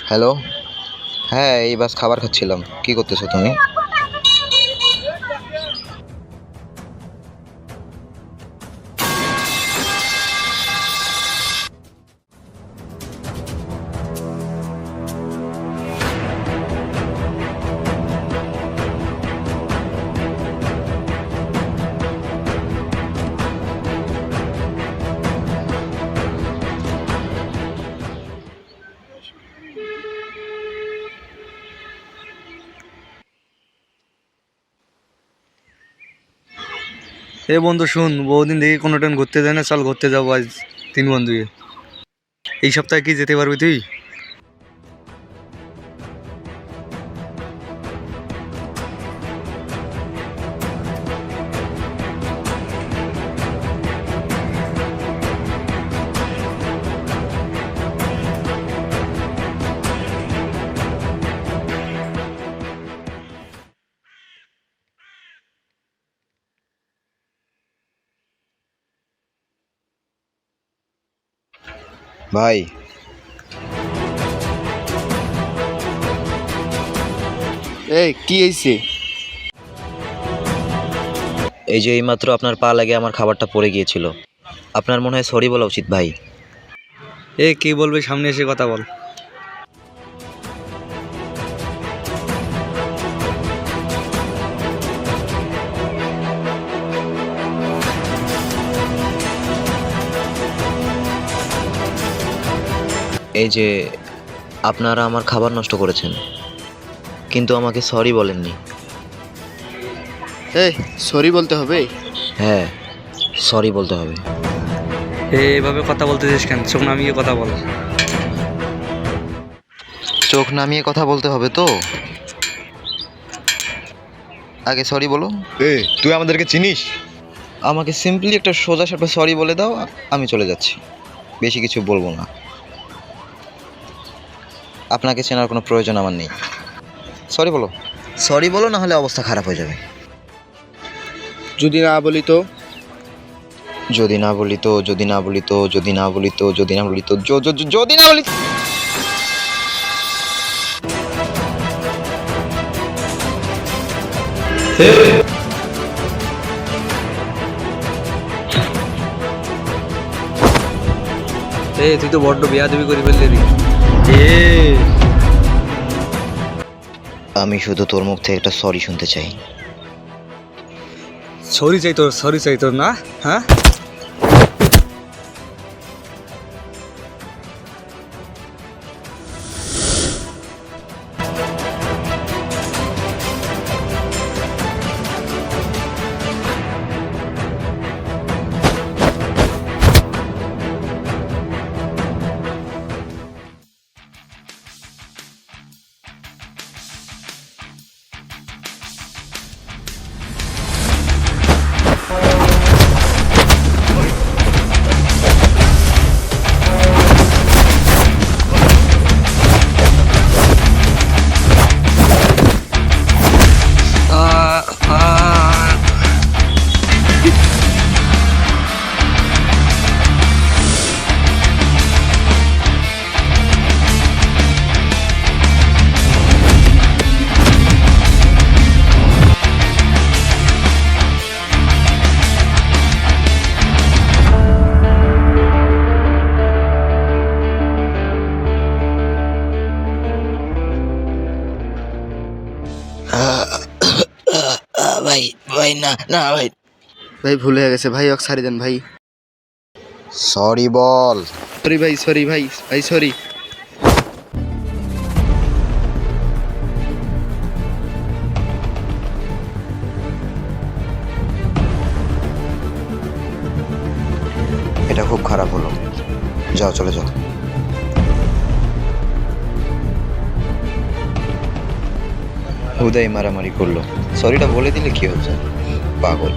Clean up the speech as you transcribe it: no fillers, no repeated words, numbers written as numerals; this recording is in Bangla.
হ্যালো। হ্যাঁ, এই বাস খাবার খাচ্ছিলাম। কি করতেছো তুমি? এ বন্ধু শুন, বহুদিন দেখি কোনো ট্রেন ঘুরতে যায় না, চল ঘুরতে যাবো আজ তিন বন্ধুয়ে। এই সপ্তাহে কি যেতে পারবি তুই? ভাই, এই কি হয়েছে? এই যে এইমাত্র আপনার পা লাগে আমার খাবারটা পড়ে গিয়েছিল। আপনার মনে হয় সরি বলা উচিত ভাই। এ কি বলবি, সামনে এসে কথা বল। এই যে আপনারা আমার খাবার নষ্ট করেছেন, কিন্তু আমাকে সরি বলেননি। এই সরি বলতে হবে? হ্যাঁ, সরি বলতে হবে। এভাবে কথা বলতেছিস কেন? চোখ নামিয়ে কথা বল। চোখ নামিয়ে কথা বলতে হবে তো? আগে সরি বলো। তুই আমাদেরকে চিনিস? আমাকে সিম্পলি একটা সোজা সাপটা সরি বলে দাও, আমি চলে যাচ্ছি। বেশি কিছু বলবো না। আপনাকে চেনার কোনো প্রয়োজন আমার নেই। সরি বলো, সরি বলো, না হলে অবস্থা খারাপ হয়ে যাবে। যদি না বলি তো? যদি না বলি তো, যদি না বলি তো, যদি না বলি তো, যদি না বলি তো, যদি না বলি। তুই তো বড্ড বেয়াদবি করে ফেললি রে। আমি শুধু তোর মুখ থেকে একটা সরি শুনতে চাই। সরি চাই তোর না? হ্যাঁ, ভাই ভাই, না না ভাই। ভাই ভুল হয়ে গেছে ভাই, ছাড়ি দেন ভাই। সরি বল। সরি ভাই, সরি ভাই, ভাই সরি। এটা খুব খারাপ হলো। যাও, চলে যাও। হুদাই মারামারি করলো। সরিটা বলে দিলে কি হচ্ছে? পাগল।